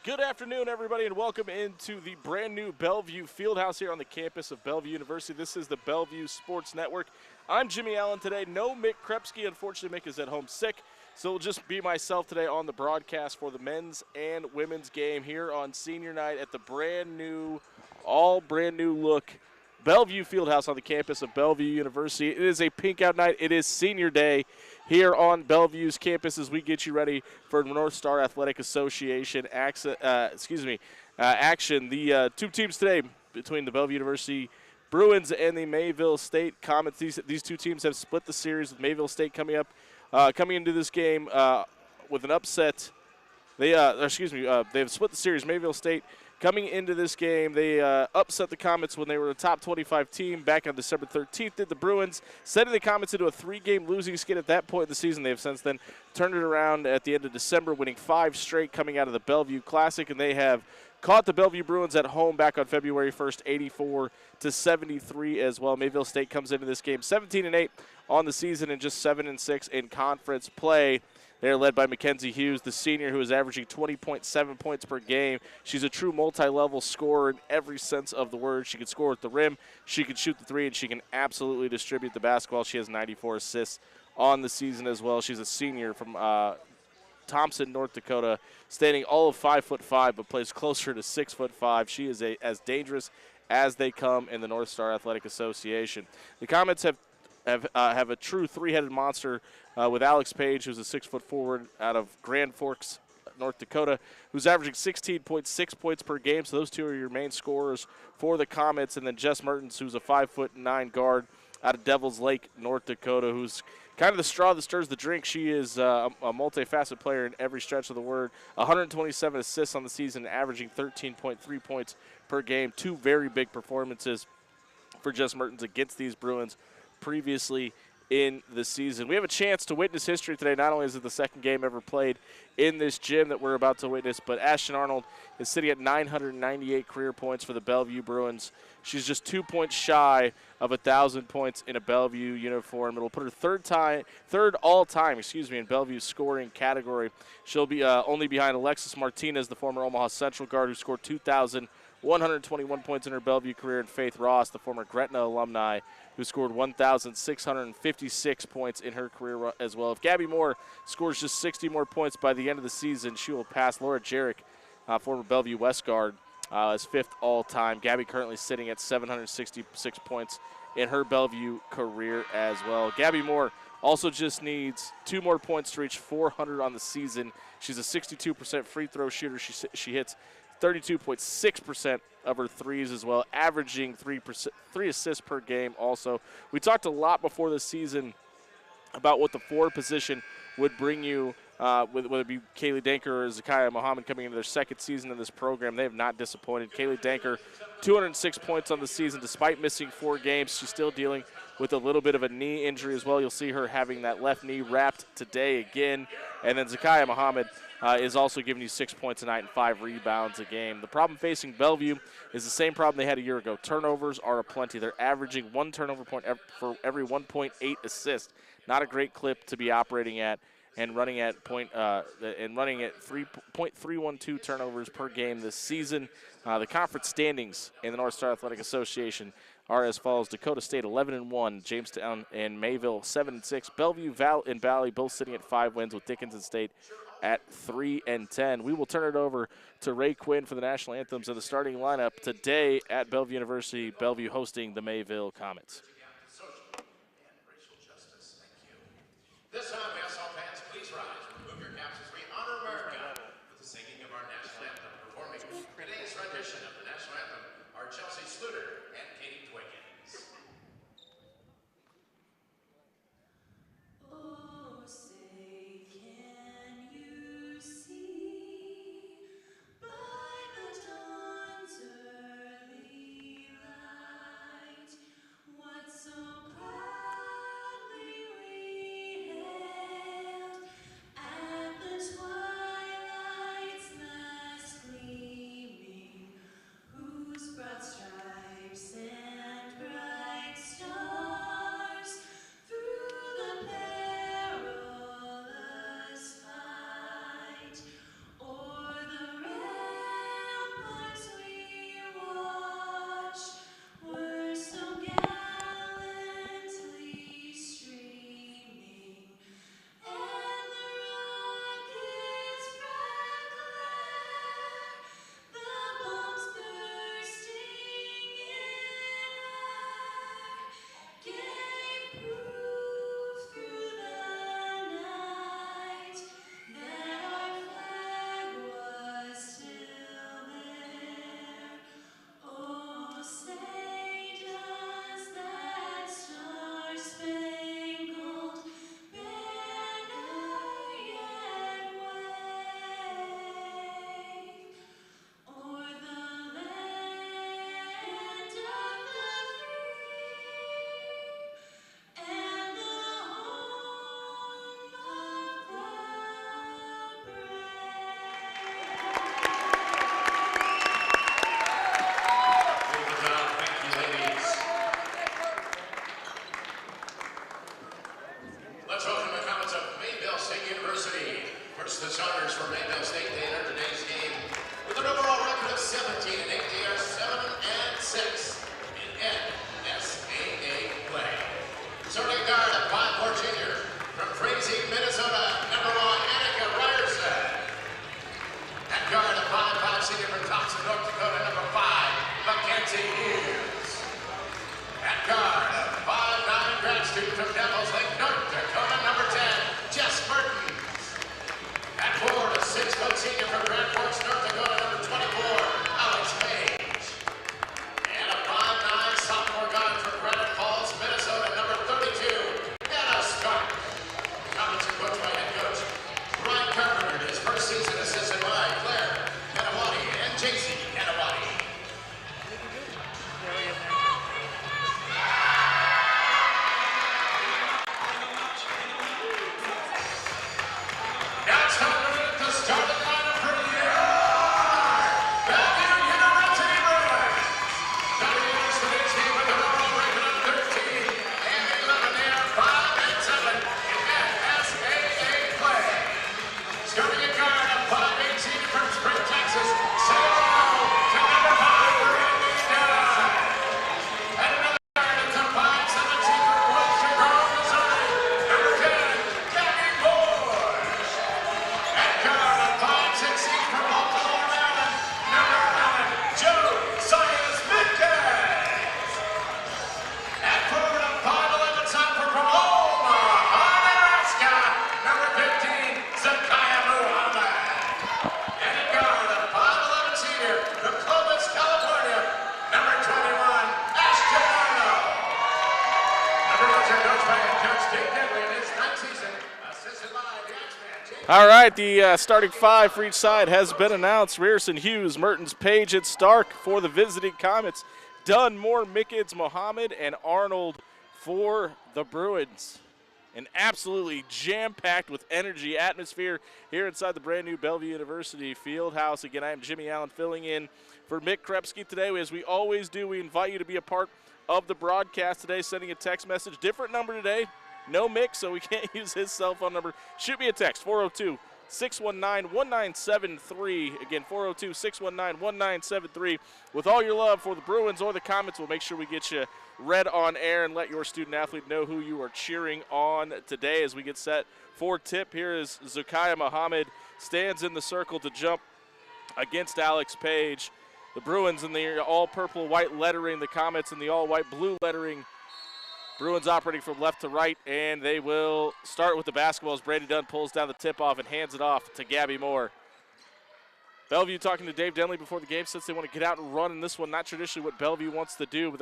Good afternoon, everybody, and welcome into the brand new Bellevue Fieldhouse here on the campus of Bellevue University. This is the Bellevue Sports Network. I'm Jimmy Allen today. No Mick Krepsky. Unfortunately, Mick is at home sick, so it'll just be myself today on the broadcast for the men's and women's game here on senior night at the all brand new look Bellevue Fieldhouse on the campus of Bellevue University. It is a pink out night. It is senior day here on Bellevue's campus as we get you ready for North Star Athletic Association action. The two teams today between the Bellevue University Bruins and the Mayville State Comets. These two teams have split the series with Mayville State coming into this game with an upset. They've split the series. Mayville State coming into this game, they upset the Comets when they were a top 25 team back on December 13th. Did the Bruins, sending the Comets into a 3-game losing skid at that point in the season. They have since then turned it around at the end of December, winning 5 straight coming out of the Bellevue Classic, and they have caught the Bellevue Bruins at home back on February 1st, 84-73 as well. Mayville State comes into this game 17-8 on the season and just 7-6 in conference play. They're led by Mackenzie Hughes, the senior, who is averaging 20.7 points per game. She's a true multi-level scorer in every sense of the word. She can score at the rim, she can shoot the three, and she can absolutely distribute the basketball. She has 94 assists on the season as well. She's a senior from Thompson, North Dakota, standing all of 5'5", but plays closer to 6'5". She is as dangerous as they come in the North Star Athletic Association. The Comets have a true three-headed monster with Alex Page, who's a 6-foot forward out of Grand Forks, North Dakota, who's averaging 16.6 points per game. So those two are your main scorers for the Comets. And then Jess Mertens, who's a 5'9" guard out of Devil's Lake, North Dakota, who's kind of the straw that stirs the drink. She is a multifaceted player in every stretch of the word. 127 assists on the season, averaging 13.3 points per game. 2 very big performances for Jess Mertens against these Bruins previously in the season. We have a chance to witness history today. Not only is it the second game ever played in this gym that we're about to witness, but Ashton Arnold is sitting at 998 career points for the Bellevue Bruins. She's just 2 points shy of 1,000 points in a Bellevue uniform. It'll put her third all-time in Bellevue's scoring category. She'll be only behind Alexis Martinez, the former Omaha Central guard, who scored 2,121 points in her Bellevue career, and Faith Ross, the former Gretna alumni, who scored 1,656 points in her career as well. If Gabby Moore scores just 60 more points by the end of the season, she will pass Laura Jarek, former Bellevue West guard, as 5th all-time. Gabby currently sitting at 766 points in her Bellevue career as well. Gabby Moore also just needs 2 more points to reach 400 on the season. She's a 62% free throw shooter. She hits 32.6% of her threes as well, averaging 3 assists per game also. We talked a lot before the season about what the forward position would bring you, whether it be Kaylee Danker or Zakiya Muhammad coming into their second season in this program. They have not disappointed. Kaylee Danker, 206 points on the season despite missing 4 games. She's still dealing with a little bit of a knee injury as well. You'll see her having that left knee wrapped today again. And then Zakiya Muhammad is also giving you 6 points a night and 5 rebounds a game. The problem facing Bellevue is the same problem they had a year ago. Turnovers are aplenty. They're averaging 1 turnover point for every 1.8 assists. Not a great clip to be operating at, and running at 3.312 turnovers per game this season. The conference standings in the North Star Athletic Association are as follows: Dakota State 11-1, Jamestown and Mayville 7-6, Bellevue and Valley both sitting at 5 wins, with Dickinson State at 3-10. We will turn it over to Ray Quinn for the national anthems of the starting lineup today at Bellevue University. Bellevue hosting the Mayville Comets. This time, we ask all fans, please rise. Remove your caps as we honor America with the singing of our national anthem. Performing today's rendition of the national anthem are Chelsea Sluter and Katie Dwiggins. Oh, say, can you see by the dawn's early light what so proudly we hailed at the twilight's last gleaming, whose broad stripes Brewers, the starters for Mayville State, they enter today's game with an overall record of 17-8. They are 7-6 in NSAA play. Starting guard, a 5'4" junior from Frazee, Minnesota, number 1, Annika Ryerson. At guard, a 5'5" senior from Thompson, North Dakota, number 5, Mackenzie Hughes. At guard, a 5'9" grad student from Devils Lake, North Dakota, number 10, Jess Mertens. At forward, a 6-foot senior from Grand Forks, North Dakota, number 24, Alex Page. And a 5'9" sophomore guard from Granite Falls, Minnesota, number 32, Anna Stark. Comments are coached by head coach Brian Carpenter, his first season assisted by Claire Kanawati and JC Kanawati. Now it's time to meet the starting lineup for your Bellevue University Bruins. Bellevue enters today's game with an overall record of 13 and 11. They are 5-7 in NSAA play. Starting at guard, a 5'8" senior from Spring, Texas, say hello to number 5, Randy Dunn. And another guard, it's a 5'7" senior from Western Grove, Missouri, number 10, Gabby Moore. At guard, a 5'6" senior from Baltimore, Maryland, number 11, Josiah Smithkins. At forward, a 5'11" sophomore from Omaha, Nebraska, number 15, Zakiah Muhammad. And at guard, a 5'11" senior from Clovis, California, number 21, Ashton Arnold. The Bruins are coached by head coach Dave Denley in his ninth season, assisted by the Axeman, James. All right, the starting five for each side has been announced. Rierson, Hughes, Mertens, Page, and Stark for the visiting Comets. Dunn, Moore, Mickens, Mohammed, and Arnold for the Bruins. An absolutely jam-packed with energy atmosphere here inside the brand new Bellevue University Fieldhouse. Again, I am Jimmy Allen filling in for Mick Krepsky today. As we always do, we invite you to be a part of the broadcast today, sending a text message. Different number today. No Mick, so we can't use his cell phone number. Shoot me a text, 402-619-1973. Again, 402-619-1973. With all your love for the Bruins or the Comets, we'll make sure we get you read on air and let your student athlete know who you are cheering on today. As we get set for tip, here is Zakiah Muhammad, stands in the circle to jump against Alex Page. The Bruins in the all-purple white lettering, the Comets in the all-white blue lettering. Bruins operating from left to right, and they will start with the basketball as Brady Dunn pulls down the tip-off and hands it off to Gabby Moore. Bellevue talking to Dave Denley before the game, since they want to get out and run in this one. Not traditionally what Bellevue wants to do, but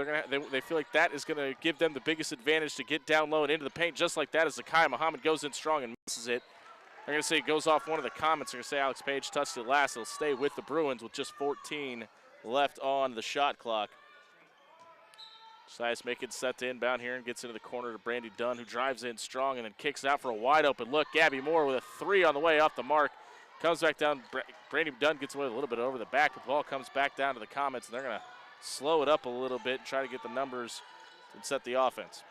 they feel like that is going to give them the biggest advantage to get down low and into the paint. Just like that, as Zakiah Muhammad goes in strong and misses it. They're going to say it goes off one of the Comets. They're going to say Alex Page touched it last. It'll stay with the Bruins with just 14 left on the shot clock. Sias Mickens set to inbound here and gets into the corner to Brandy Dunn, who drives in strong and then kicks out for a wide open look. Gabby Moore with a three on the way off the mark. Comes back down. Brandy Dunn gets away a little bit over the back, but the ball comes back down to the Comets, and they're going to slow it up a little bit and try to get the numbers and set the offense.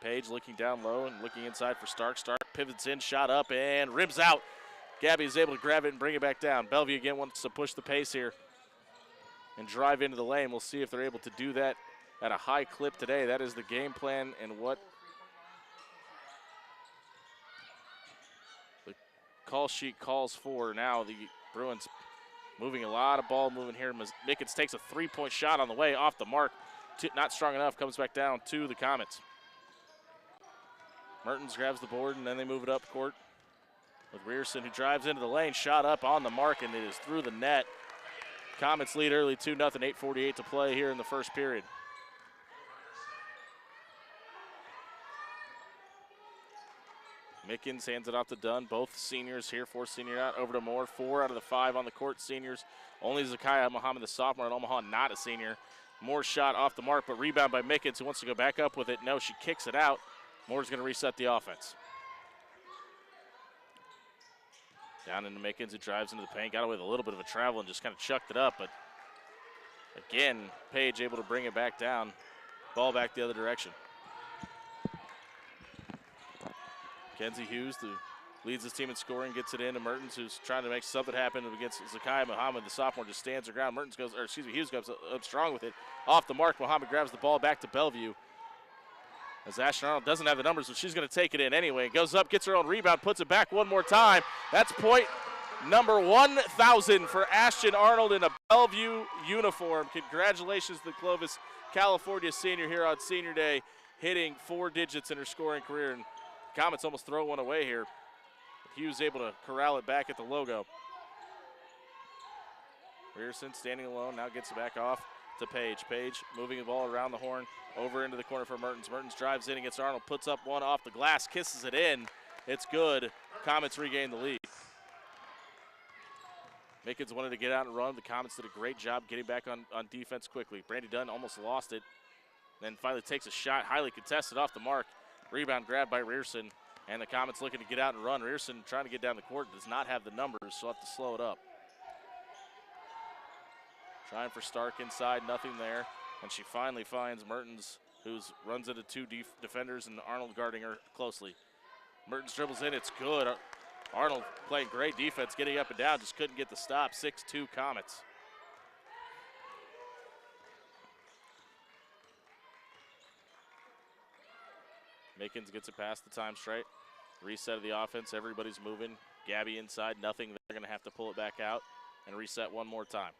Page looking down low and looking inside for Stark. Stark pivots in, shot up, and ribs out. Gabby is able to grab it and bring it back down. Bellevue again wants to push the pace here and drive into the lane. We'll see if they're able to do that at a high clip today. That is the game plan and what the call sheet calls for. Now the Bruins moving a lot of ball moving here. Mickens takes a three-point shot on the way off the mark. Not strong enough, comes back down to the Comets. Mertens grabs the board and then they move it up court with Rierson, who drives into the lane, shot up on the mark, and it is through the net. Comets lead early 2-0, 8:48 to play here in the first period. Mickens hands it off to Dunn. Both seniors here, four senior out, over to Moore. 4 out of the 5 on the court, seniors. Only Zakiah Muhammad, the sophomore at Omaha, not a senior. Moore's shot off the mark, but rebound by Mickens, who wants to go back up with it. No, she kicks it out. Moore's going to reset the offense. Down into Mickens, who drives into the paint, got away with a little bit of a travel and just kind of chucked it up, but again, Page able to bring it back down. Ball back the other direction. Kenzie Hughes, the leads his team in scoring, gets it into Mertens, who's trying to make something happen against Zakai Muhammad. The sophomore just stands her ground. Hughes goes up strong with it. Off the mark, Muhammad grabs the ball back to Bellevue. As Ashton Arnold doesn't have the numbers, but she's going to take it in anyway. Goes up, gets her own rebound, puts it back one more time. That's point number 1,000 for Ashton Arnold in a Bellevue uniform. Congratulations to the Clovis, California senior here on Senior Day, hitting 4 digits in her scoring career. And Comets almost throw one away here. Hughes able to corral it back at the logo. Rearson standing alone, now gets it back off to Page. Page moving the ball around the horn, over into the corner for Mertens. Mertens drives in against Arnold, puts up one off the glass, kisses it in. It's good. Comets regain the lead. Mickens wanted to get out and run. The Comets did a great job getting back on defense quickly. Brandy Dunn almost lost it, then finally takes a shot, highly contested off the mark. Rebound grabbed by Rearson, and the Comets looking to get out and run. Rearson trying to get down the court, does not have the numbers, so have to slow it up. Trying for Stark inside, nothing there. And she finally finds Mertens, who runs into 2 defenders, and Arnold guarding her closely. Mertens dribbles in, it's good. Arnold playing great defense, getting up and down, just couldn't get the stop. 6-2 Comets. Mickens gets it past the time straight. Reset of the offense, everybody's moving. Gabby inside, nothing. They're going to have to pull it back out and reset one more time.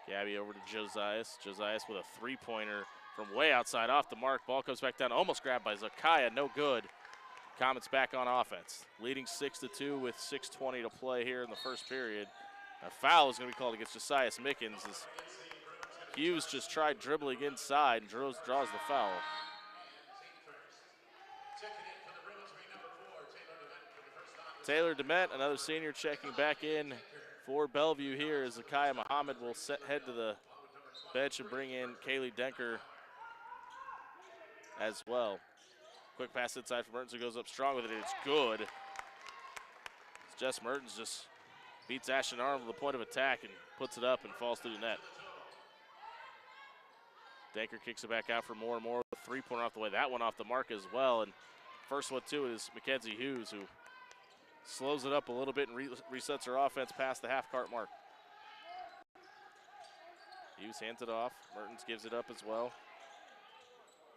Gabby over to Josias. Josias with a 3-pointer from way outside off the mark. Ball comes back down, almost grabbed by Zakaya, no good. Comets back on offense, leading 6-2 with 6:20 to play here in the first period. A foul is going to be called against Josias Mickens as Hughes just tried dribbling inside and draws the foul. Taylor DeMett, another senior, checking back in for Bellevue here as Zakaya Muhammad will head to the bench and bring in Kaylee Denker as well. Quick pass inside for Mertens, who goes up strong with it. It's good. Jess Mertens just beats Ashton Arnold to the point of attack and puts it up and falls through the net. Denker kicks it back out for more and more. A 3-pointer off the way. That one off the mark as well. And first one, too, is Mackenzie Hughes, who slows it up a little bit and resets her offense past the half-court mark. Hughes hands it off. Mertens gives it up as well.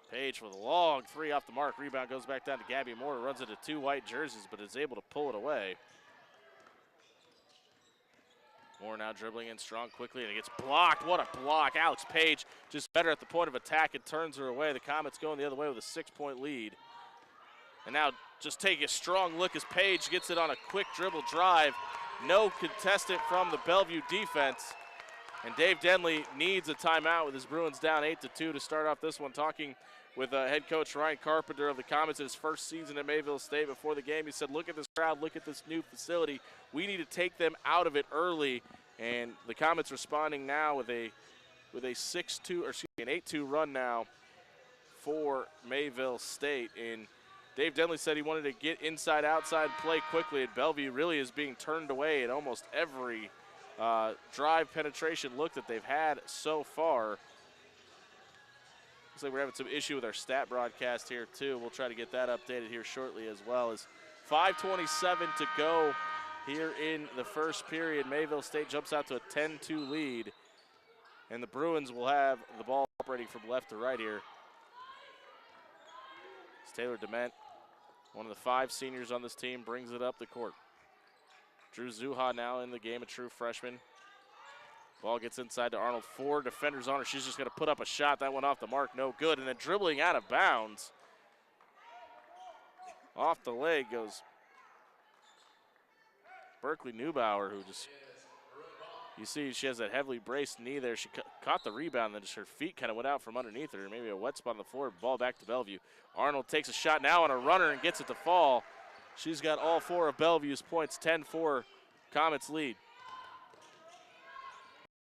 Page with a long 3 off the mark. Rebound goes back down to Gabby Moore. Runs into 2 white jerseys, but is able to pull it away. Moore now dribbling in strong quickly, and it gets blocked. What a block. Alex Page just better at the point of attack and turns her away. The Comets going the other way with a 6-point lead. And now just take a strong look as Page gets it on a quick dribble drive. No contestant from the Bellevue defense. And Dave Denley needs a timeout with his Bruins down 8-2 to start off this one. Talking with head coach Ryan Carpenter of the Comets in his first season at Mayville State before the game. He said, look at this crowd, look at this new facility. We need to take them out of it early. And the Comets responding now with an 8-2 run now for Mayville State. And Dave Denley said he wanted to get inside, outside, play quickly. And Bellevue really is being turned away at almost every drive penetration look that they've had so far. Looks like we're having some issue with our stat broadcast here too. We'll try to get that updated here shortly as well. As 5:27 to go here in the first period. Mayville State jumps out to a 10-2 lead. And the Bruins will have the ball operating from left to right here. It's Taylor DeMent, one of the 5 seniors on this team, brings it up the court. Drew Zuha now in the game, a true freshman. Ball gets inside to Arnold. 4 defenders on her. She's just going to put up a shot. That one off the mark, no good. And then dribbling out of bounds. Off the leg goes Berkeley Neubauer, who just, you see she has that heavily braced knee there. She caught the rebound, then just her feet kind of went out from underneath her. Maybe a wet spot on the floor. Ball back to Bellevue. Arnold takes a shot now on a runner and gets it to fall. She's got all 4 of Bellevue's points. 10-4 Comets lead.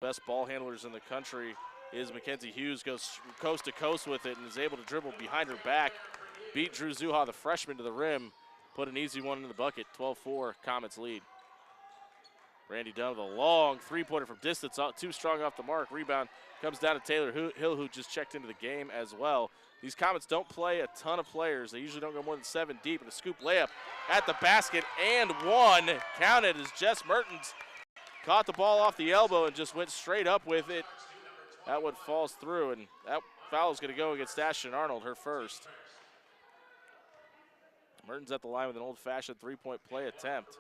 Best ball handlers in the country is Mackenzie Hughes. Goes coast to coast with it and is able to dribble behind her back. Beat Drew Zuha, the freshman, to the rim. Put an easy one in the bucket. 12-4 Comets lead. Brandy Dunn with a long three-pointer from distance, too strong off the mark. Rebound comes down to Taylor Hill, who just checked into the game as well. These Comets don't play a ton of players. They usually don't go more than 7 deep. And a scoop layup at the basket and one. Counted as Jess Mertens caught the ball off the elbow and just went straight up with it. That one falls through, and that foul is going to go against Ashton Arnold, her first. Mertens at the line with an old-fashioned three-point play attempt.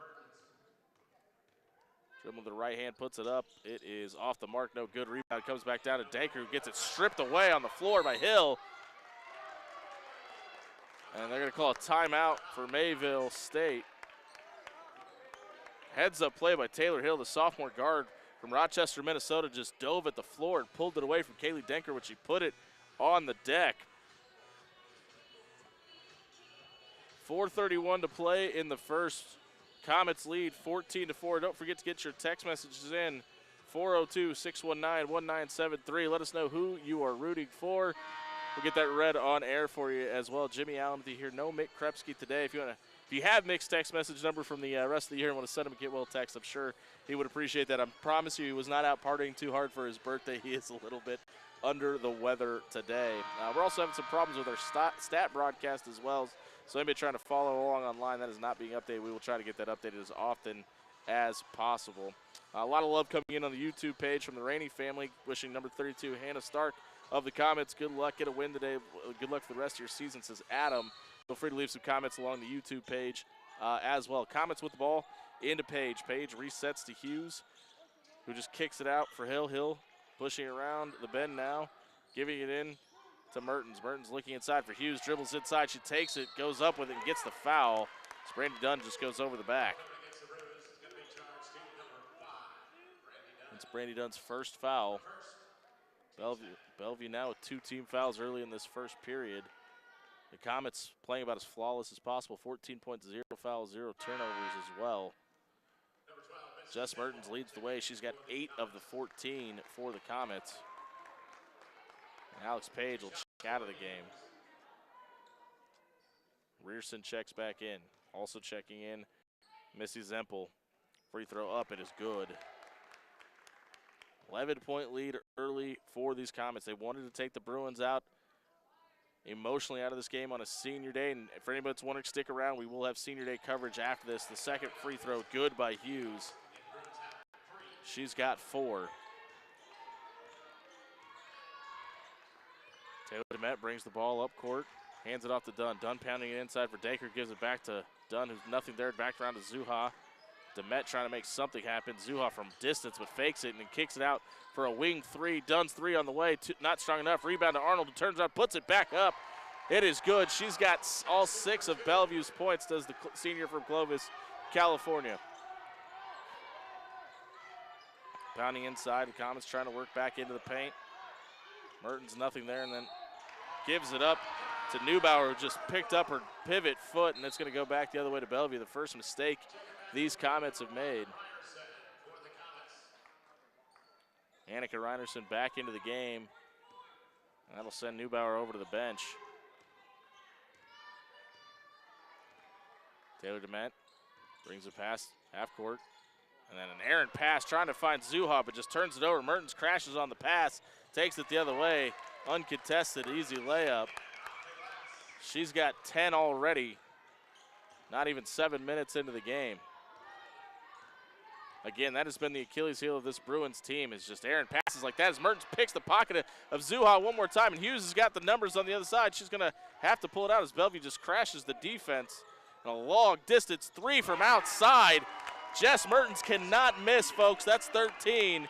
Dribble with the right hand, puts it up. It is off the mark, no good. Rebound comes back down to Danker, who gets it stripped away on the floor by Hill. And they're going to call a timeout for Mayville State. Heads-up play by Taylor Hill, the sophomore guard from Rochester, Minnesota, just dove at the floor and pulled it away from Kaylee Denker when she put it on the deck. 4:31 to play in the first. Comets lead 14-4. Don't forget to get your text messages in. 402-619-1973. Let us know who you are rooting for. We'll get that read on air for you as well. Jimmy Allen with you here. No Mick Krepsky today. If you have Mick's text message number from the rest of the year and want to send him a get well text, I'm sure he would appreciate that. I promise you he was not out partying too hard for his birthday. He is a little bit under the weather today. We're also having some problems with our stat broadcast as well. So anybody trying to follow along online, that is not being updated. We will try to get that updated as often as possible. A lot of love coming in on the YouTube page from the Rainey family, wishing number 32, Hannah Stark of the Comets, good luck, get a win today. Good luck for the rest of your season, says Adam. Feel free to leave some comments along the YouTube page as well. Comets with the ball into Page. Page resets to Hughes, who just kicks it out for Hill. Hill pushing around the bend now, giving it in to Mertens. Mertens looking inside for Hughes, dribbles inside, she takes it, goes up with it, and gets the foul. Brandy Dunn just goes over the back. It's Brandy Dunn's first foul. Bellevue now with 2 team fouls early in this first period. The Comets playing about as flawless as possible. 14 points, 0 fouls, 0 turnovers as well. Jess Mertens leads the way. She's got 8 of the 14 for the Comets. And Alex Page will check out of the game. Rearson checks back in. Also checking in, Missy Zempel. Free throw up, it is good. 11-point lead early for these Comets. They wanted to take the Bruins out emotionally out of this game on a senior day. And for anybody that's wanting to stick around, we will have senior day coverage after this. The second free throw, good by Hughes. She's got 4. Taylor DeMette brings the ball up court, hands it off to Dunn. Dunn pounding it inside for Daker, gives it back to Dunn, who's nothing there, back around to Zuha. DeMette trying to make something happen. Zuha from distance, but fakes it and then kicks it out for a wing 3. Dunn's 3 on the way, not strong enough. Rebound to Arnold, who turns around, puts it back up. It is good. She's got all 6 of Bellevue's points, does the senior from Clovis, California. Pounding inside, the Comets trying to work back into the paint. Mertens nothing there, and then gives it up to Neubauer, who just picked up her pivot foot, and it's going to go back the other way to Bellevue. The first mistake these Comets have made. Annika Reinerson back into the game. That'll send Neubauer over to the bench. Taylor DeMette brings it past half court. And then an errant pass trying to find Zuha, but just turns it over. Mertens crashes on the pass, takes it the other way. Uncontested, easy layup. She's got 10 already. Not even 7 minutes into the game. Again, that has been the Achilles heel of this Bruins team, is just errant passes like that as Mertens picks the pocket of Zuha one more time, and Hughes has got the numbers on the other side. She's going to have to pull it out as Bellevue just crashes the defense. And a long distance 3 from outside. Jess Mertens cannot miss, folks. That's 13.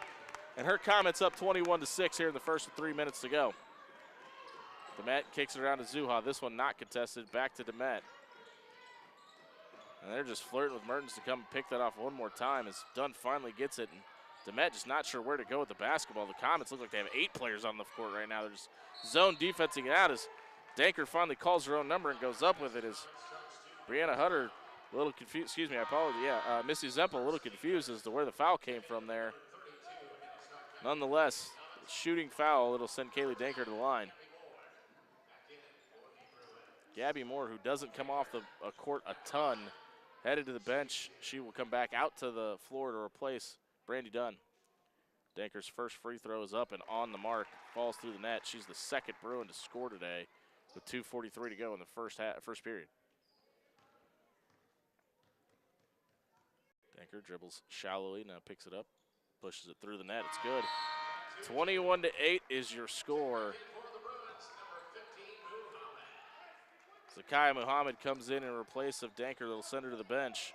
And her Comets up 21-6 here in the first 3 minutes to go. DeMette kicks it around to Zuha. This one not contested. Back to DeMette. And they're just flirting with Mertens to come pick that off one more time as Dunn finally gets it. And DeMette just not sure where to go with the basketball. The Comets look like they have 8 players on the court right now. They're just zone defensing it out as Danker finally calls her own number and goes up with it as Brianna Hutter a little confused. Excuse me, I apologize. Yeah, Missy Zempel a little confused as to where the foul came from there. Nonetheless, shooting foul. It'll send Kaylee Danker to the line. Gabby Moore, who doesn't come off the court a ton headed to the bench. She will come back out to the floor to replace Brandy Dunn. Danker's first free throw is up and on the mark. Falls through the net. She's the second Bruin to score today with 2:43 to go in the first period. Danker dribbles shallowly, now picks it up, pushes it through the net. It's good. 21-8 is your score. Zakiya Muhammad comes in replace of Danker. They'll send her to the bench.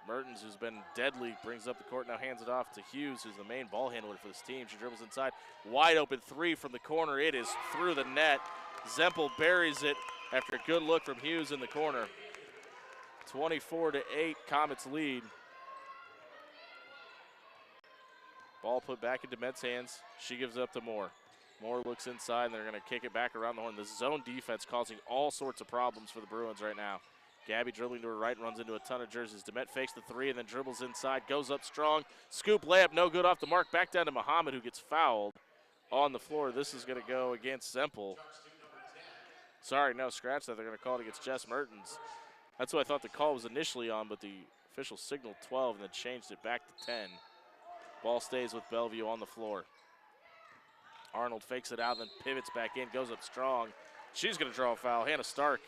Mertens, who's been deadly, brings up the court, now hands it off to Hughes, who's the main ball handler for this team. She dribbles inside. Wide open three from the corner. It is through the net. Zempel buries it after a good look from Hughes in the corner. 24-8, Comets lead. Ball put back into Met's hands. She gives it up to Moore. Moore looks inside, and they're going to kick it back around the horn. The zone defense causing all sorts of problems for the Bruins right now. Gabby dribbling to her right, runs into a ton of jerseys. Demet fakes the three and then dribbles inside, goes up strong. Scoop layup, no good off the mark. Back down to Muhammad, who gets fouled on the floor. This is going to go against Zempel. Sorry, no, scratch that. They're going to call it against Jess Mertens. That's what I thought the call was initially on, but the official signaled 12 and then changed it back to 10. Ball stays with Bellevue on the floor. Arnold fakes it out, then pivots back in, goes up strong. She's going to draw a foul. Hannah Stark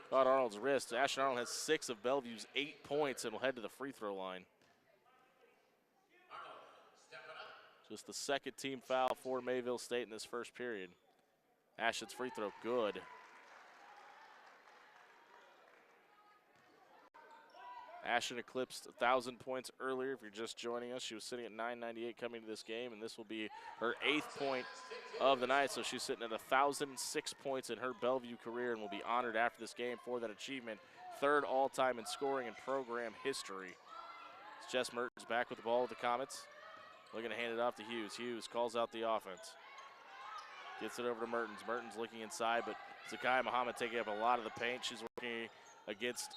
caught Arnold's wrist. Ashton Arnold has 6 of Bellevue's 8 points and will head to the free throw line. Just the second team foul for Mayville State in this first period. Ashton's free throw, good. Ashton eclipsed 1,000 points earlier. If you're just joining us, she was sitting at 998 coming to this game, and this will be her 8th point of the night. So she's sitting at 1,006 points in her Bellevue career and will be honored after this game for that achievement. 3rd all-time in scoring in program history. It's Jess Mertens back with the ball with the Comets. Looking to hand it off to Hughes. Hughes calls out the offense. Gets it over to Mertens. Mertens looking inside, but Zakiya Muhammad taking up a lot of the paint. She's working against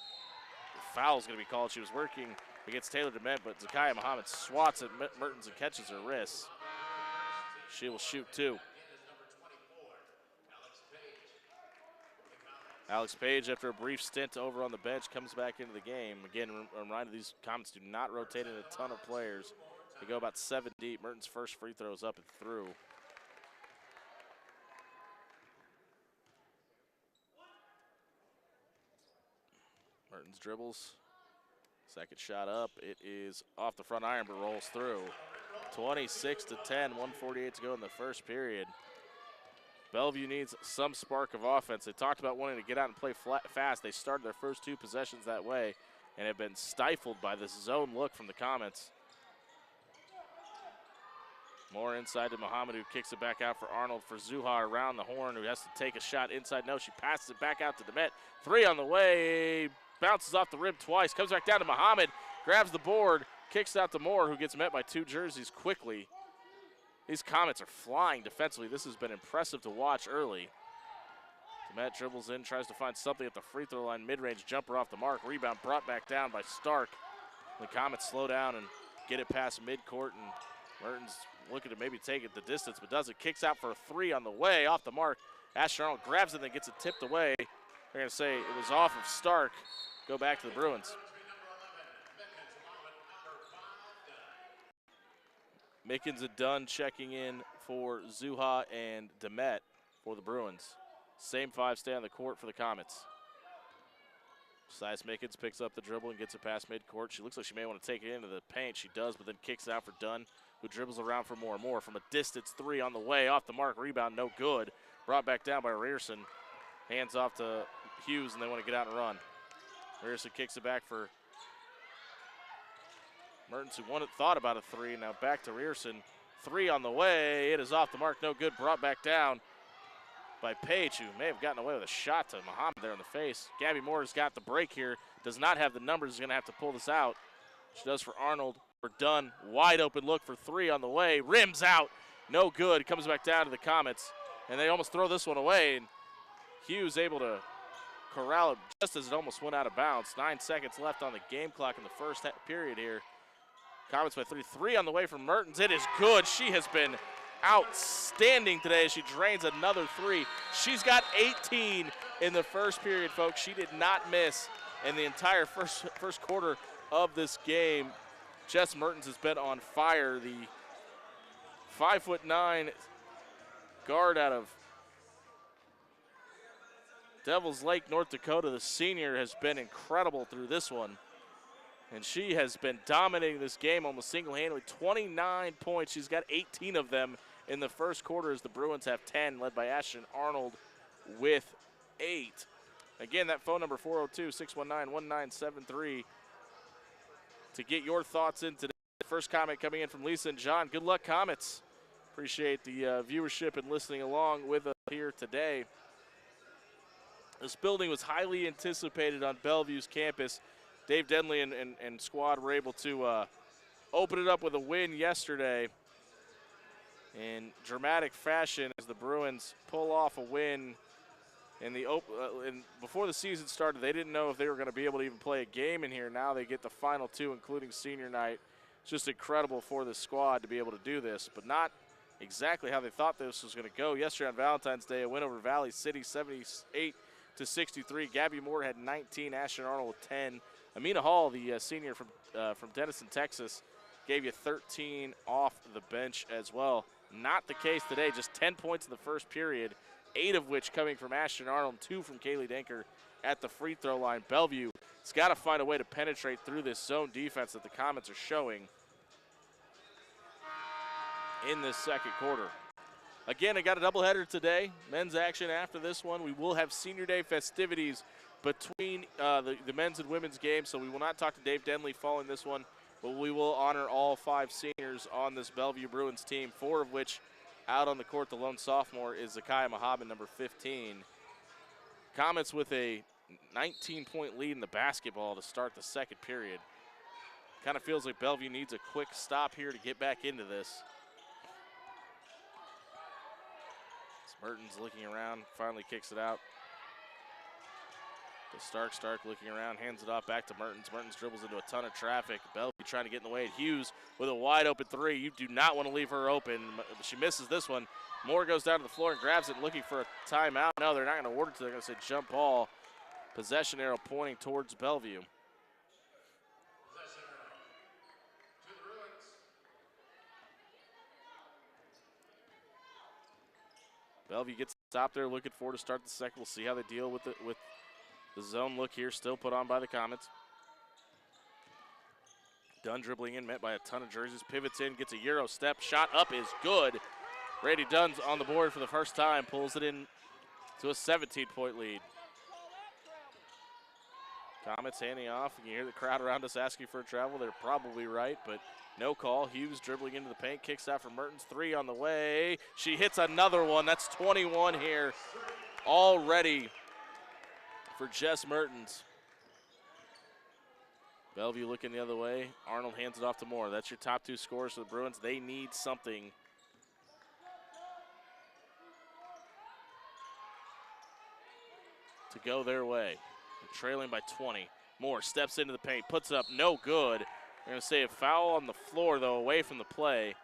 foul's going to be called. She was working against Taylor Demet, but Zakiya Muhammad swats at Mertens and catches her wrist. She will shoot 2. Alex Page, after a brief stint over on the bench, comes back into the game. Again, a reminder, these Comets do not rotate in a ton of players. They go about 7 deep. Mertens' first free throw is up and through. Mertens dribbles. Second shot up. It is off the front iron, but rolls through. 26-10, 1:48 to go in the first period. Bellevue needs some spark of offense. They talked about wanting to get out and play fast. They started their first 2 possessions that way and have been stifled by this zone look from the Comets. More inside to Muhammad, who kicks it back out for Arnold for Zuha around the horn, who has to take a shot inside. No, she passes it back out to Demet. 3 on the way. Bounces off the rim twice, comes back down to Muhammad, grabs the board, kicks out to Moore, who gets met by 2 jerseys quickly. These Comets are flying defensively. This has been impressive to watch early. Demet dribbles in, tries to find something at the free throw line, mid-range jumper off the mark, rebound brought back down by Stark. The Comets slow down and get it past midcourt, and Mertens looking to maybe take it the distance, but doesn't. Kicks out for a 3 on the way, off the mark. Ashton Arnold grabs it and then gets it tipped away. They're going to say it was off of Stark. Go back to the Bruins. Mickens and Dunn checking in for Zuha and Demet for the Bruins. Same 5 stay on the court for the Comets. Size Mickens picks up the dribble and gets it past midcourt. She looks like she may want to take it into the paint. She does, but then kicks it out for Dunn, who dribbles around for Moore. Moore from a distance 3 on the way, off the mark, rebound, no good. Brought back down by Rierson. Hands off to Hughes, and they want to get out and run. Rierson kicks it back for Mertens, who thought about a 3. Now back to Rierson. 3 on the way. It is off the mark, no good. Brought back down by Page, who may have gotten away with a shot to Muhammad there in the face. Gabby Moore has got the break here. Does not have the numbers. Is going to have to pull this out. She does for Arnold. For Dunn, wide open look for 3 on the way. Rims out. No good. Comes back down to the Comets. And they almost throw this one away. And Hughes able to corral it just as it almost went out of bounds. 9 seconds left on the game clock in the first period here. Comets by 3. 3 on the way from Mertens. It is good. She has been outstanding today as she drains another three. She's got 18 in the first period, folks. She did not miss in the entire first quarter of this game. Jess Mertens has been on fire. The 5'9" guard out of Devils Lake, North Dakota, the senior, has been incredible through this one. And she has been dominating this game almost single-handedly. 29 points. She's got 18 of them in the first quarter as the Bruins have 10, led by Ashton Arnold with 8. Again, that phone number 402-619-1973 to get your thoughts in today. First comment coming in from Lisa and John. Good luck, Comets. Appreciate the viewership and listening along with us here today. This building was highly anticipated on Bellevue's campus. Dave Denley and squad were able to open it up with a win yesterday in dramatic fashion as the Bruins pull off a win. Before the season started, they didn't know if they were going to be able to even play a game in here. Now they get the final two, including senior night. It's just incredible for the squad to be able to do this, but not exactly how they thought this was going to go. Yesterday on Valentine's Day, a win over Valley City, 78-63. Gabby Moore had 19, Ashton Arnold with 10. Amina Hall, the senior from Denison, Texas, gave you 13 off the bench as well. Not the case today, just 10 points in the first period, 8 of which coming from Ashton Arnold, 2 from Kaylee Denker at the free throw line. Bellevue has got to find a way to penetrate through this zone defense that the Comets are showing in this second quarter. Again, I got a doubleheader today. Men's action after this one. We will have senior day festivities between the men's and women's games, so we will not talk to Dave Denley following this one, but we will honor all 5 seniors on this Bellevue Bruins team, 4 of which out on the court. The lone sophomore is Zakiah Mahabin, number 15. Comets with a 19-point lead in the basketball to start the second period. Kind of feels like Bellevue needs a quick stop here to get back into this. Mertens looking around, finally kicks it out to Stark. Stark looking around, hands it off back to Mertens. Mertens dribbles into a ton of traffic. Bellevue trying to get in the way. Hughes with a wide open three. You do not want to leave her open. She misses this one. Moore goes down to the floor and grabs it, looking for a timeout. No, they're not going to award it to. They're going to say jump ball. Possession arrow pointing towards Bellevue. Bellevue gets stopped there, looking for to start the second. We'll see how they deal with the zone look here, still put on by the Comets. Dunn dribbling in, met by a ton of jerseys. Pivots in, gets a Euro step. Shot up is good. Brady Dunn's on the board for the first time, pulls it in to a 17-point lead. Comets handing off. You hear the crowd around us asking for a travel. They're probably right, but no call. Hughes dribbling into the paint, kicks out for Mertens. 3 on the way. She hits another one. That's 21 here already for Jess Mertens. Bellevue looking the other way. Arnold hands it off to Moore. That's your top 2 scorers for the Bruins. They need something to go their way. They're trailing by 20. Moore steps into the paint, puts it up, no good. We're going to say a foul on the floor, though, away from the play.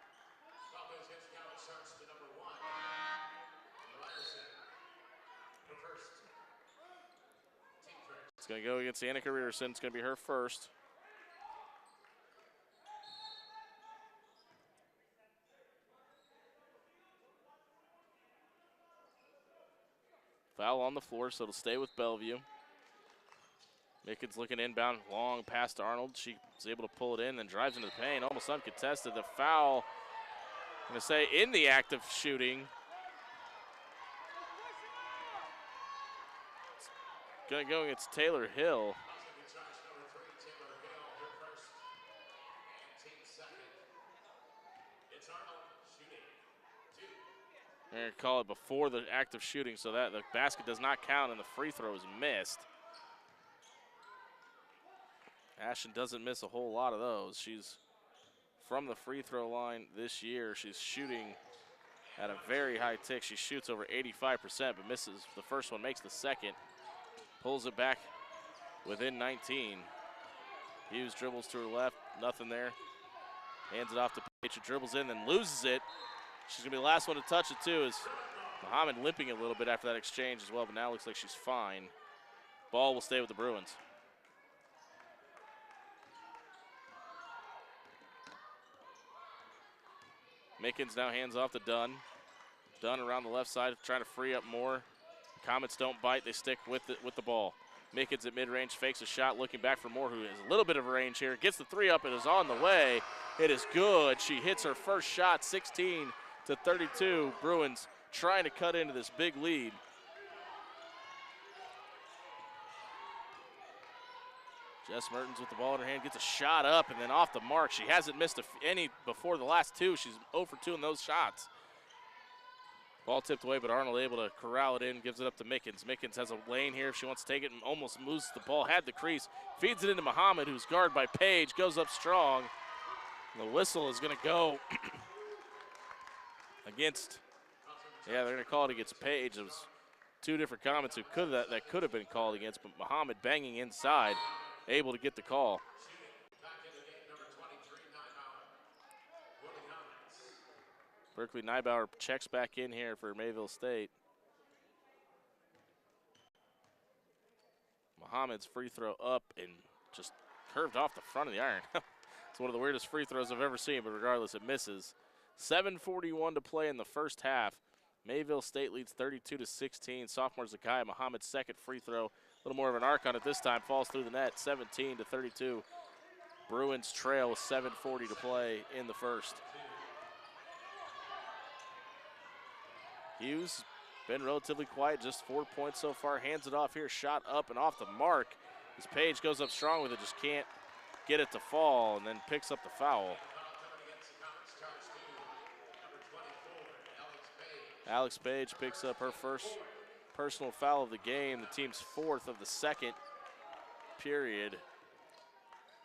It's going to go against Annika Rierson. It's going to be her first. Foul on the floor, so it'll stay with Bellevue. Mickens looking inbound, long pass to Arnold. She's able to pull it in and drives into the paint, almost uncontested. The foul, I'm going to say, in the act of shooting. It's going to go against Taylor Hill. They're going to call it before the act of shooting, so that the basket does not count and the free throw is missed. Ashton doesn't miss a whole lot of those. She's from the free throw line this year. She's shooting at a very high tick. She shoots over 85%, but misses the first one, makes the second. Pulls it back within 19. Hughes dribbles to her left, nothing there. Hands it off to Paige, who dribbles in, then loses it. She's going to be the last one to touch it, too, as Muhammad limping a little bit after that exchange as well, but now looks like she's fine. Ball will stay with the Bruins. Mickens now hands off to Dunn. Dunn around the left side, trying to free up more. Comets don't bite, they stick with the ball. Mickens at mid-range fakes a shot, looking back for Moore, who has a little bit of a range here. Gets the three up, it is on the way. It is good. She hits her first shot, 16-32. Bruins trying to cut into this big lead. Jess Mertens with the ball in her hand, gets a shot up and then off the mark. She hasn't missed any before the last two. She's 0 for 2 in those shots. Ball tipped away, but Arnold able to corral it in, gives it up to Mickens. Mickens has a lane here if she wants to take it and almost moves the ball, had the crease, feeds it into Muhammad, who's guarded by Page, goes up strong. The whistle is going to go against, they're going to call it against Page. It was two different comments that could have been called against, but Muhammad banging inside, able to get the call. Berkeley Neibauer checks back in here for Mayville State. Muhammad's free throw up and just curved off the front of the iron. It's one of the weirdest free throws I've ever seen, but regardless, it misses. 7:41 to play in the first half. Mayville State leads 32-16. Sophomore Zakiah Muhammad's second free throw. A little more of an arc on it this time. Falls through the net, 17-32. Bruins trail with 7:40 to play in the first. Hughes been relatively quiet, just 4 points so far. Hands it off here, shot up and off the mark. As Page goes up strong with it, just can't get it to fall, and then picks up the foul. Alex Page picks up her first personal foul of the game, the team's fourth of the second period.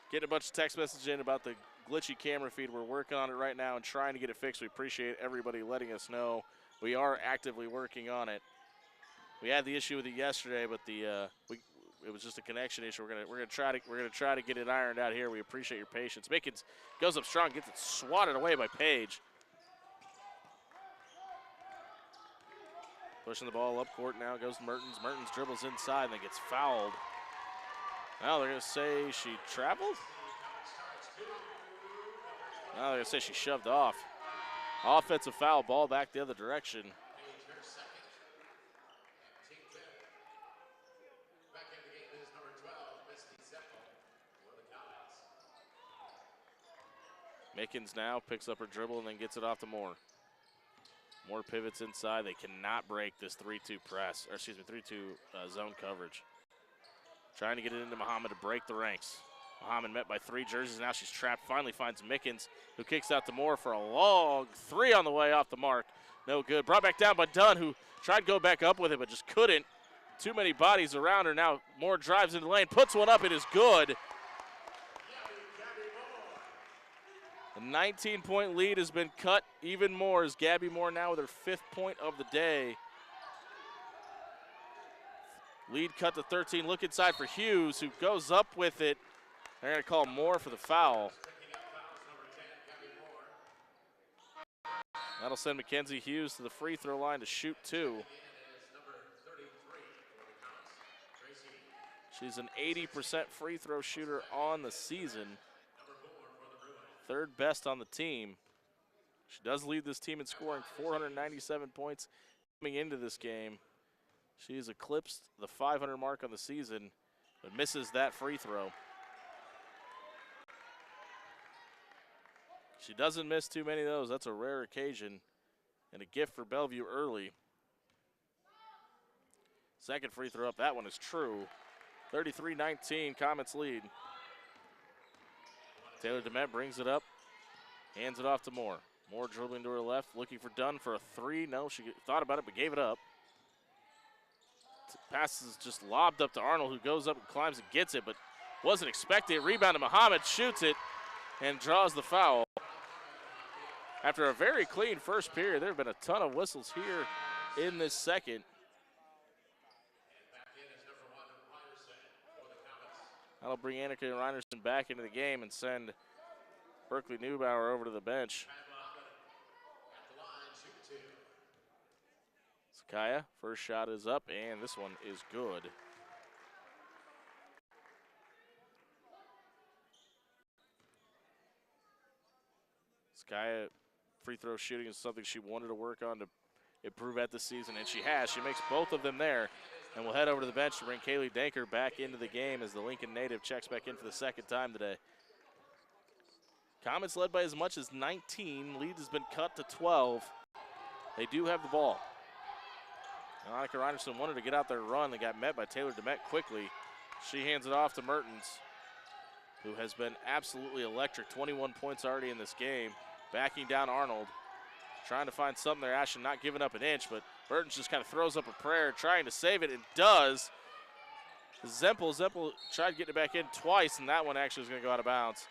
Getting a bunch of text messages in about the glitchy camera feed. We're working on it right now and trying to get it fixed. We appreciate everybody letting us know. We are actively working on it. We had the issue with it yesterday, but it was just a connection issue. We're gonna try to get it ironed out here. We appreciate your patience. Mickens goes up strong, gets it swatted away by Page. Pushing the ball up court now goes Mertens. Mertens dribbles inside and then gets fouled. Now they're gonna say she traveled. Now they're gonna say she shoved off. Offensive foul, ball back the other direction. Mickens now picks up her dribble and then gets it off to Moore. Moore pivots inside. They cannot break this 3-2 press, or excuse me, 3-2 zone coverage. Trying to get it into Muhammad to break the ranks. Muhammad met by 3 jerseys. Now she's trapped. Finally finds Mickens, who kicks out to Moore for a long 3 on the way off the mark. No good. Brought back down by Dunn, who tried to go back up with it, but just couldn't. Too many bodies around her. Now Moore drives into the lane, puts one up. It is good. The 19-point lead has been cut even more as Gabby Moore now with her 5th point of the day. Lead cut to 13. Look inside for Hughes, who goes up with it. They're going to call Moore for the foul. That'll send Mackenzie Hughes to the free throw line to shoot 2. She's an 80% free throw shooter on the season. 3rd best on the team. She does lead this team in scoring, 497 points coming into this game. She's eclipsed the 500 mark on the season, but misses that free throw. She doesn't miss too many of those. That's a rare occasion and a gift for Bellevue early. Second free throw up. That one is true. 33-19, Comets lead. Taylor DeMette brings it up, hands it off to Moore. Moore dribbling to her left, looking for Dunn for a 3. No, she thought about it but gave it up. Pass is just lobbed up to Arnold, who goes up and climbs and gets it, but wasn't expecting it. Rebound to Muhammad, shoots it, and draws the foul. After a very clean first period, there have been a ton of whistles here in this second. That'll bring Annika Reinerson back into the game and send Berkeley Neubauer over to the bench. Kaya, first shot is up, and this one is good. Kaya, free throw shooting is something she wanted to work on to improve at this season, and she has. She makes both of them there, and we'll head over to the bench to bring Kaylee Danker back into the game as the Lincoln native checks back in for the second time today. Comets led by as much as 19. Lead has been cut to 12. They do have the ball. Monica Reinerson wanted to get out there and run. They got met by Taylor DeMette quickly. She hands it off to Mertens, who has been absolutely electric. 21 points already in this game. Backing down Arnold. Trying to find something there. Ashton not giving up an inch, but Mertens just kind of throws up a prayer, trying to save it, and does. Zempel tried getting it back in twice, and that one actually is going to go out of bounds,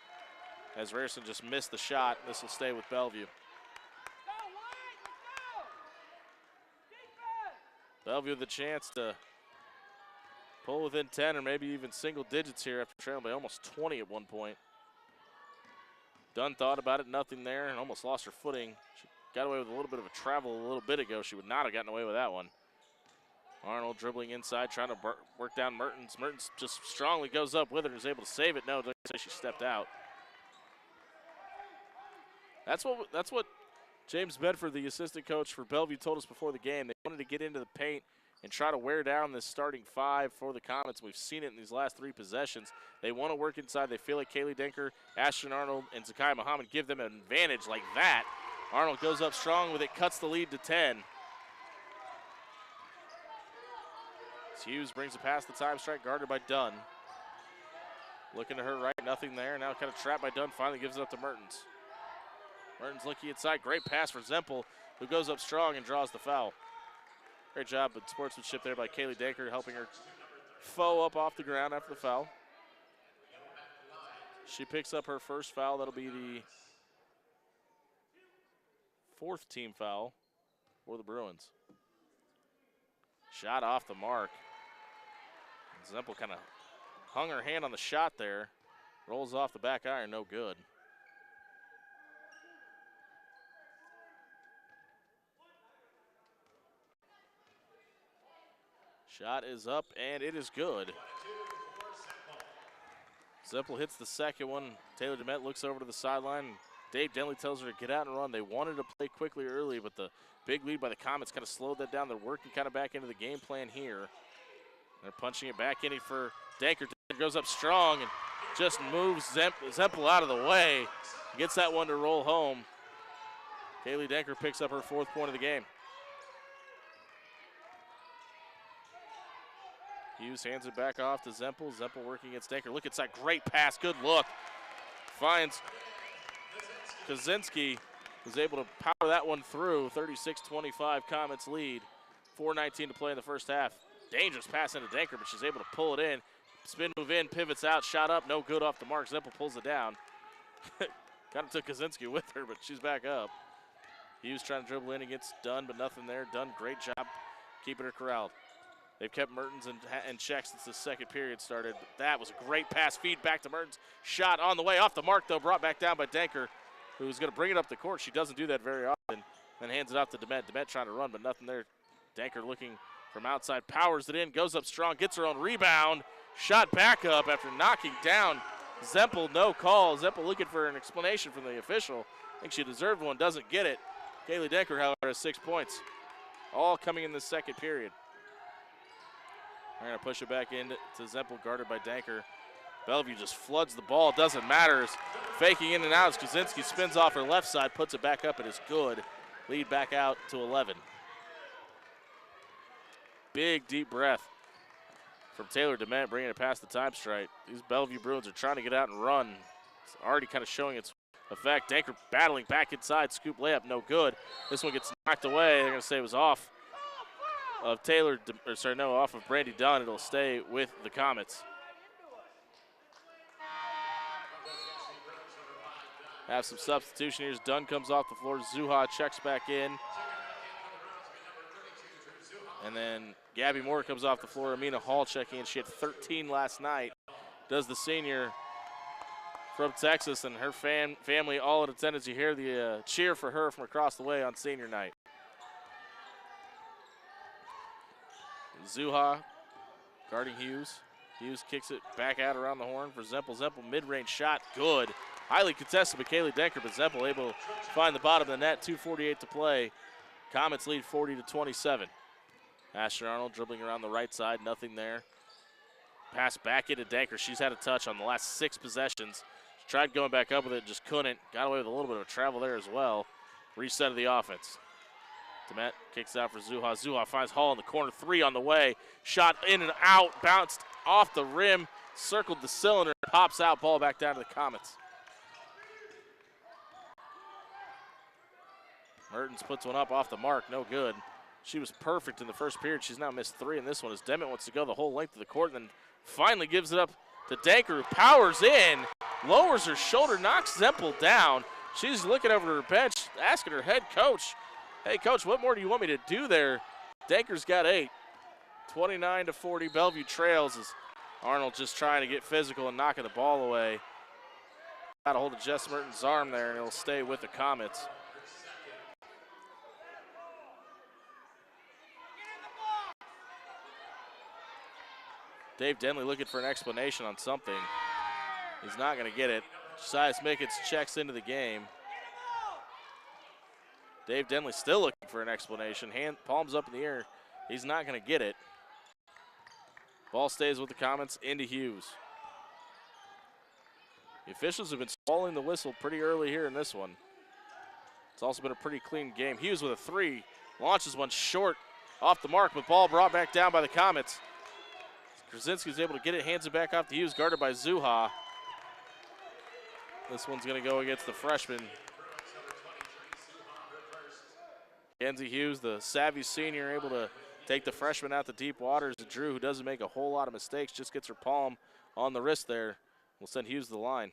as Rayerson just missed the shot. This will stay with Bellevue. Bellevue with the chance to pull within 10 or maybe even single digits here after trailing by almost 20 at one point. Dunn thought about it, nothing there, and almost lost her footing. She got away with a little bit of a travel a little bit ago. She would not have gotten away with that one. Arnold dribbling inside, trying to work down Mertens. Mertens just strongly goes up with her and is able to save it. No, don't say she stepped out. That's what James Bedford, the assistant coach for Bellevue, told us before the game. They wanted to get into the paint and try to wear down this starting five for the Comets. We've seen it in these last three possessions. They want to work inside. They feel like Kaylee Denker, Ashton Arnold, and Zakiya Muhammad give them an advantage like that. Arnold goes up strong with it, cuts the lead to 10. Hughes brings it past the time strike, guarded by Dunn. Looking to her right, nothing there. Now kind of trapped by Dunn, finally gives it up to Mertens. Mertens looking inside, great pass for Zempel, who goes up strong and draws the foul. Great job with sportsmanship there by Kaylee Danker, helping her foe up off the ground after the foul. She picks up her first foul. That'll be the fourth team foul for the Bruins. Shot off the mark. Zempel kind of hung her hand on the shot there. Rolls off the back iron, no good. Shot is up, and it is good. Zempel hits the second one. Taylor DeMette looks over to the sideline. Dave Denley tells her to get out and run. They wanted to play quickly early, but the big lead by the Comets kind of slowed that down. They're working kind of back into the game plan here. They're punching it back in for Danker. Danker goes up strong and just moves Zempel out of the way. Gets that one to roll home. Kaylee Danker picks up her fourth point of the game. Hughes hands it back off to Zempel. Zempel working against Danker. Look inside, great pass, good look. Finds Kaczynski, was able to power that one through. 36-25 Comets lead. 4:19 to play in the first half. Dangerous pass into Danker, but she's able to pull it in. Spin move in, pivots out, shot up, no good off the mark. Zempel pulls it down. Kind of took Kaczynski with her, but she's back up. Hughes trying to dribble in against Dunn, but nothing there. Dunn, great job keeping her corralled. They've kept Mertens in check since the second period started. But that was a great pass, feed back to Mertens. Shot on the way, off the mark though, brought back down by Danker, who's going to bring it up the court. She doesn't do that very often. Then hands it off to DeMette. DeMette trying to run, but nothing there. Danker looking from outside, powers it in, goes up strong, gets her own rebound. Shot back up after knocking down Zempel, no call. Zempel looking for an explanation from the official. I think she deserved one, doesn't get it. Kaylee Danker, however, has 6 points. All coming in the second period. They're going to push it back in to Zempel, guarded by Danker. Bellevue just floods the ball. Doesn't matter. It's faking in and out as Kaczynski spins off her left side, puts it back up. It is good. Lead back out to 11. Big, deep breath from Taylor DeMette, bringing it past the time strike. These Bellevue Bruins are trying to get out and run. It's already kind of showing its effect. Danker battling back inside. Scoop layup, no good. This one gets knocked away. They're going to say it was off of off of Brandy Dunn. It'll stay with the Comets. Have some substitution here. Dunn comes off the floor. Zuha checks back in. And then Gabby Moore comes off the floor. Amina Hall checking in. She had 13 last night. Does the senior from Texas, and her family all in attendance. You hear the cheer for her from across the way on senior night. Zuha guarding Hughes. Hughes kicks it back out around the horn for Zempel. Zempel mid-range shot, good. Highly contested by Kaylee Denker, but Zempel able to find the bottom of the net. 2:48 to play. Comets lead 40-27. Asher Arnold dribbling around the right side, nothing there. Pass back into Denker. She's had a touch on the last 6 possessions. She tried going back up with it, just couldn't. Got away with a little bit of travel there as well. Reset of the offense. Demet kicks out for Zuha. Zuha finds Hall in the corner. 3 on the way. Shot in and out. Bounced off the rim. Circled the cylinder. Pops out. Ball back down to the Comets. Mertens puts one up off the mark. No good. She was perfect in the first period. She's now missed 3 in this one as Demet wants to go the whole length of the court and then finally gives it up to Denker, who powers in, lowers her shoulder, knocks Zempel down. She's looking over her bench, asking her head coach, hey, coach, what more do you want me to do there? Denker's got 8. 29-40, Bellevue trails as Arnold just trying to get physical and knocking the ball away. Got a hold of Jess Mertens' arm there, and he'll stay with the Comets. Dave Denley looking for an explanation on something. He's not going to get it. Josiah Smickens checks into the game. Dave Denley still looking for an explanation. Palms up in the air. He's not going to get it. Ball stays with the Comets into Hughes. The officials have been swallowing the whistle pretty early here in this one. It's also been a pretty clean game. Hughes with a 3. Launches one short off the mark, but ball brought back down by the Comets. Krasinski's able to get it, hands it back off to Hughes, guarded by Zuha. This one's going to go against the freshman. Kenzie Hughes, the savvy senior, able to take the freshman out the deep waters. Drew, who doesn't make a whole lot of mistakes, just gets her palm on the wrist there. We'll send Hughes to the line.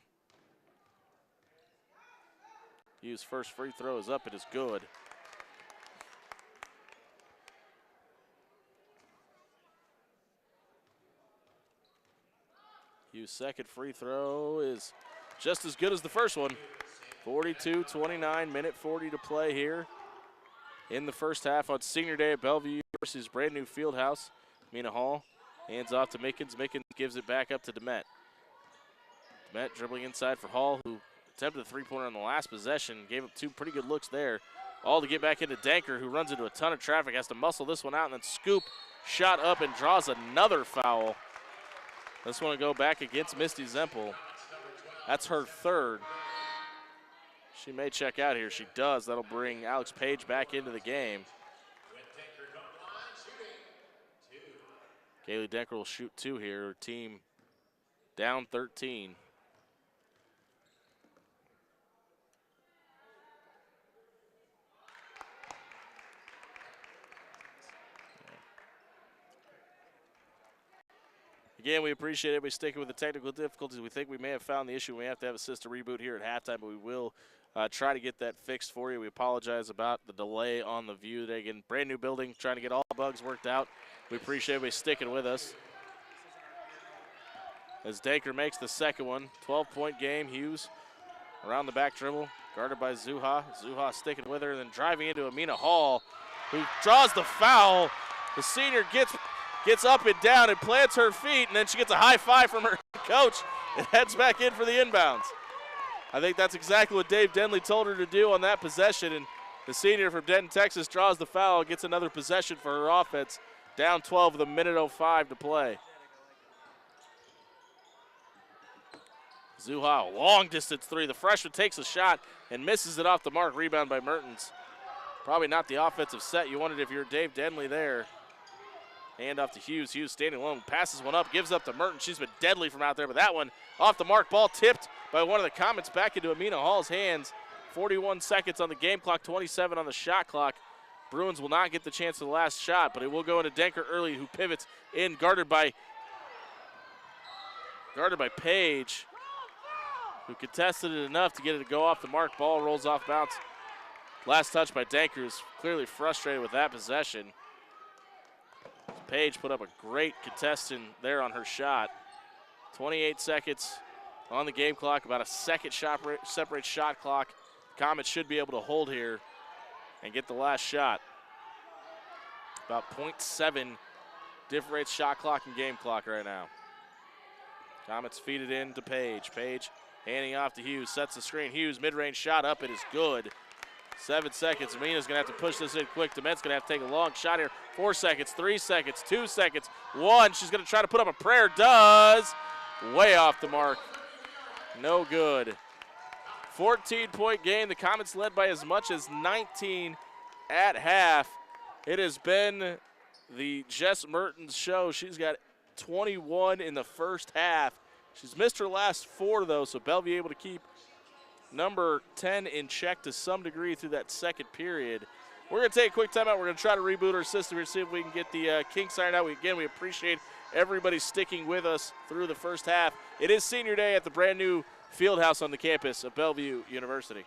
Hughes' first free throw is up. It is good. Hughes' second free throw is just as good as the first one. 42-29, minute 40 to play here in the first half on senior day at Bellevue University's brand new field house. Mina Hall hands off to Mickens. Mickens gives it back up to Demet. Demet dribbling inside for Hall, who attempted a three-pointer on the last possession. Gave up 2 pretty good looks there. All to get back into Denker, who runs into a ton of traffic, has to muscle this one out and then scoop, shot up and draws another foul. This one will go back against Misty Zempel. That's her 3rd. She may check out here. She does. That'll bring Alex Page back into the game. Kaylee Denker will shoot 2 here. Her team down 13. Again, we appreciate everybody sticking with the technical difficulties. We think we may have found the issue. We have to have a system reboot here at halftime, but we will try to get that fixed for you. We apologize about the delay on the view today. Again, brand new building, trying to get all the bugs worked out. We appreciate everybody sticking with us. As Denker makes the second one, 12-point game. Hughes around the back dribble, guarded by Zuha. Zuha sticking with her, and then driving into Amina Hall, who draws the foul. The senior gets up and down and plants her feet, and then she gets a high five from her coach and heads back in for the inbounds. I think that's exactly what Dave Denley told her to do on that possession, and the senior from Denton, Texas draws the foul, gets another possession for her offense. Down 12 with a minute 05 to play. Zuha, long distance 3. The freshman takes a shot and misses it off the mark. Rebound by Mertens. Probably not the offensive set you wanted if you're Dave Denley there. Hand off to Hughes. Hughes standing alone, passes one up, gives up to Mertens. She's been deadly from out there, but that one off the mark. Ball tipped by one of the Comets back into Amina Hall's hands. 41 seconds on the game clock, 27 on the shot clock. Bruins will not get the chance of the last shot, but it will go into Denker early, who pivots in, guarded by Page, who contested it enough to get it to go off the mark. Ball rolls off bounce. Last touch by Denker, who's clearly frustrated with that possession. Page put up a great contestant there on her shot. 28 seconds on the game clock, about a second separate shot clock. Comets should be able to hold here and get the last shot. About 0.7 differentiates shot clock and game clock right now. Comets feed it in to Page. Page handing off to Hughes, sets the screen. Hughes, mid-range shot up, it is good. 7 seconds, Amina's gonna have to push this in quick. Dement's gonna have to take a long shot here. 4 seconds, 3 seconds, 2 seconds, 1. She's gonna try to put up a prayer, does. Way off the mark, no good. 14-point game, the Comets led by as much as 19 at half. It has been the Jess Mertens show. She's got 21 in the first half. She's missed her last 4 though, so Bellevue able to keep number 10 in check to some degree through that second period. We're going to take a quick timeout. We're going to try to reboot our system here, see if we can get the kinks ironed out. We appreciate everybody sticking with us through the first half. It is senior day at the brand new field house on the campus of Bellevue University.